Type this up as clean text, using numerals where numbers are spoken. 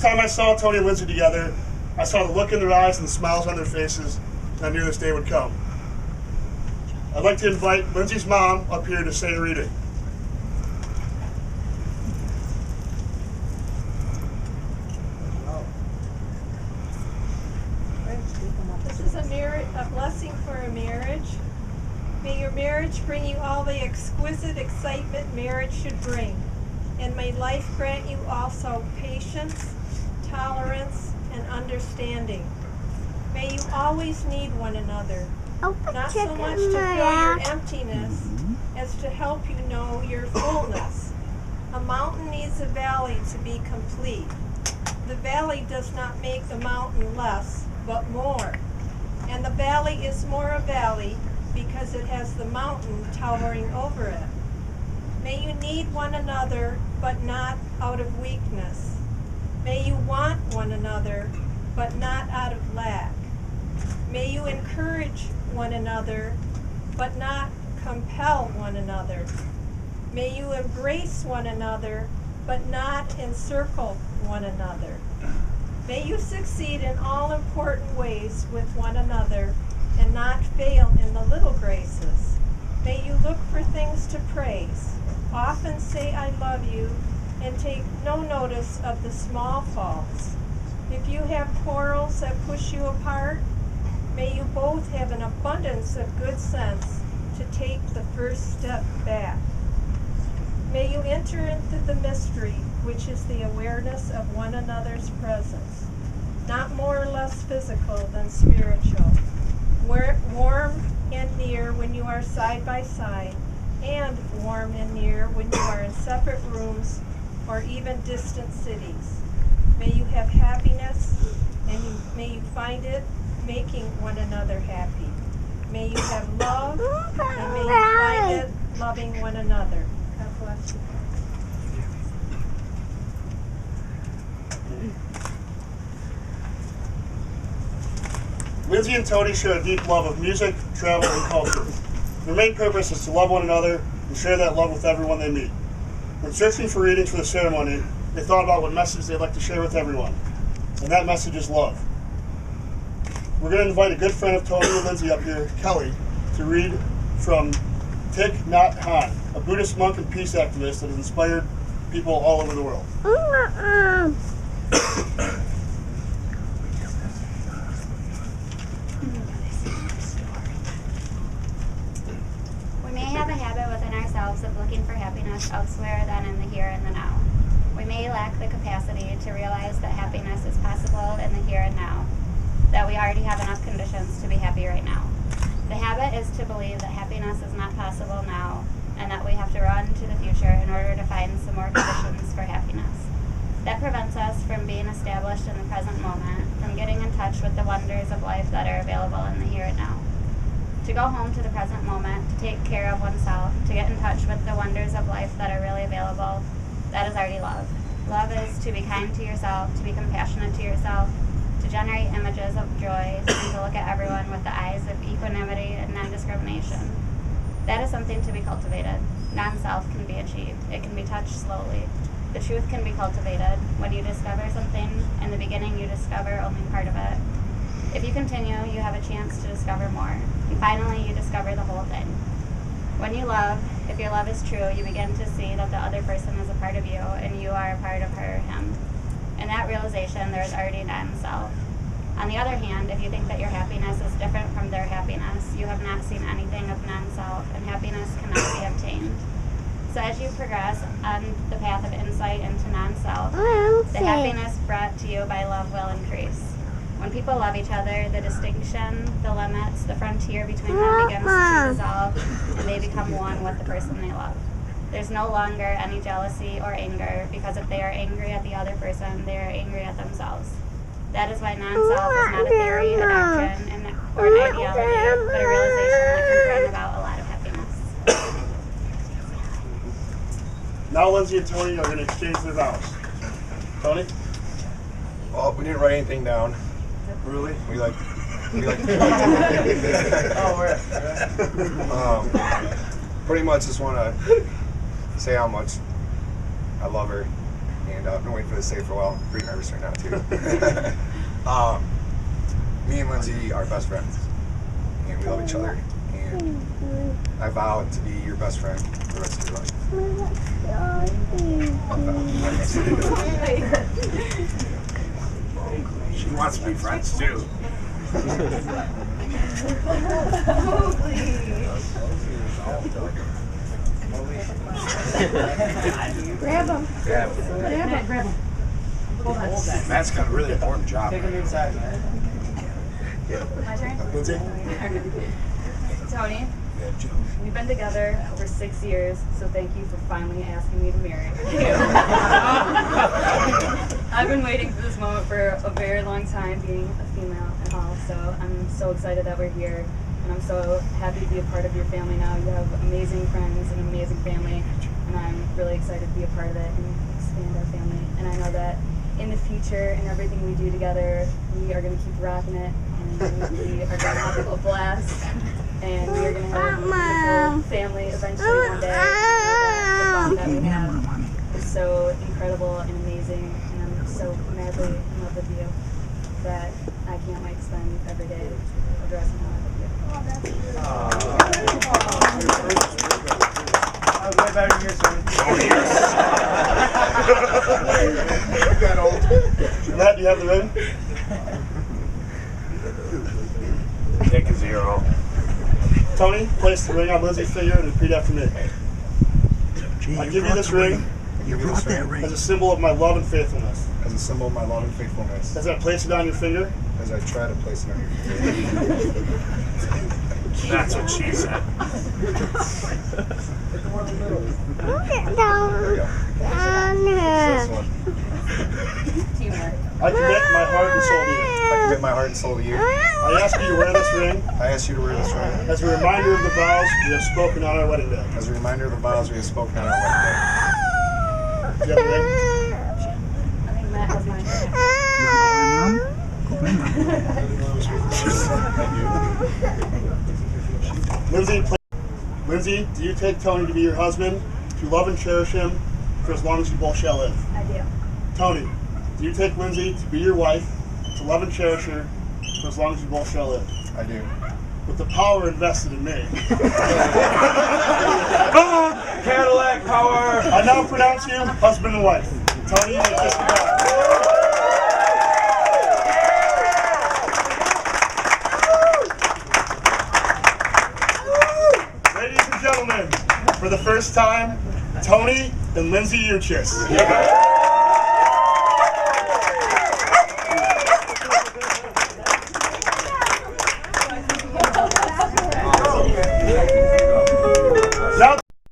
Time I saw Tony and Lindsey together, I saw the look in their eyes and the smiles on their faces, and I knew this day would come. I'd like to invite Lindsey's mom up here to say a reading. This is a blessing for a marriage. May your marriage bring you all the exquisite excitement marriage should bring. And may life grant you also patience, tolerance, and understanding. May you always need one another, not so much to fill your emptiness as to help you know your fullness. A mountain needs a valley to be complete. The valley does not make the mountain less, but more. And the valley is more a valley because it has the mountain towering over it. May you need one another, but not out of weakness. May you want one another, but not out of lack. May you encourage one another, but not compel one another. May you embrace one another, but not encircle one another. May you succeed in all important ways with one another and not fail in the little graces. May you look for things to praise. Often say I love you and take no notice of the small faults. If you have quarrels that push you apart, may you both have an abundance of good sense to take the first step back. May you enter into the mystery, which is the awareness of one another's presence, not more or less physical than spiritual. Warm and near when you are side by side, and warm and near when you are in separate rooms or even distant cities. May you have happiness, and may you find it making one another happy. May you have love, and may you find it loving one another. God bless you. Lindsey and Tony share a deep love of music, travel, and culture. Their main purpose is to love one another and share that love with everyone they meet. When searching for readings for the ceremony, they thought about what message they'd like to share with everyone, and that message is love. We're going to invite a good friend of Tony and Lindsey up here, Kelly, to read from Thich Nhat Hanh, a Buddhist monk and peace activist that has inspired people all over the world. We may have a habit within ourselves of looking for happiness elsewhere than in the here and the now. We may lack the capacity to realize that happiness is possible in the here and now, that we already have enough conditions to be happy right now. The habit is to believe that happiness is not possible now, and that we have to run to the future in order to find some more conditions for happiness. That prevents us from being established in the present moment, from getting in touch with the wonders of life that are available in the here and now. To go home to the present moment, to take care of oneself, to get in touch with the wonders of life that are really available, that is already love. Love is to be kind to yourself, to be compassionate to yourself, to generate images of joy, and to look at everyone with the eyes of equanimity and non-discrimination. That is something to be cultivated. Non-self can be achieved. It can be touched slowly. The truth can be cultivated. When you discover something, in the beginning you discover only part of it. If you continue, you have a chance to discover more. And finally, you discover the whole thing. When you love, if your love is true, you begin to see that the other person is a part of you, and you are a part of her or him. In that realization, there is already non-self. On the other hand, if you think that your happiness is different from their happiness, you have not seen anything of non-self, and happiness cannot be obtained. So as you progress on the path of insight into non-self, the happiness brought to you by love will increase. When people love each other, the distinction, the limits, the frontier between them begins to dissolve, and they become one with the person they love. There's no longer any jealousy or anger, because if they are angry at the other person, they are angry at themselves. That is why non-self is not a theory, a doctrine, or an ideology, but a realization that can bring about a lot of happiness. Now Lindsey and Tony are going to exchange their vows. Tony? Well, we didn't write anything down. Really? We like Oh, where? pretty much just want to say how much I love her, And I've been waiting for this day for a while. I'm pretty nervous right now too. Me and Lindsey are best friends, and we love each other. And I vow to be your best friend for the rest of your life. She wants to be friends too. Grab him. Grab him. Matt's got a really important job. My turn? Lindsey? Tony, we've been together for 6 years, so thank you for finally asking me to marry you. I've been waiting for this moment for a very long time, being a female and all, so I'm so excited that we're here, and I'm so happy to be a part of your family now. You have amazing friends and an amazing family, and I'm really excited to be a part of it and expand our family. And I know that in the future and everything we do together, we are going to keep rocking it, and we are going to have a blast, and we are going to have a beautiful family eventually one day. The bond that we have is so incredible and amazing, and I'm so madly in love with you that I can't wait to spend every day of the rest of my life with you. I was way better than your son. You got old. Matt, do you have the ring? Take a 0. Tony, place the ring on Lindsey's finger and repeat after me. I give you this ring as a symbol of my love and faithfulness. As a symbol of my love and faithfulness. As I place it on your finger, As I try to place it on your finger. That's what she said. There we go. This one. Teamwork. I commit my heart and soul to you. I commit my heart and soul to you. I ask you to wear this ring I ask you to wear this ring as a reminder of the vows we have spoken on our wedding day. as a reminder of the vows we have spoken on our wedding Do you have the ring? I think Matt has mine. Lindsey, do you take Tony to be your husband, to love and cherish him for as long as you both shall live? I do. Tony, do you take Lindsey to be your wife, to love and cherish her for as long as you both shall live? day. I do. With the power invested in me, Cadillac power! I now pronounce you husband and wife. Tony, you may kiss the bride. Ladies and gentlemen, for the first time, Tony and Lindsey Uchis.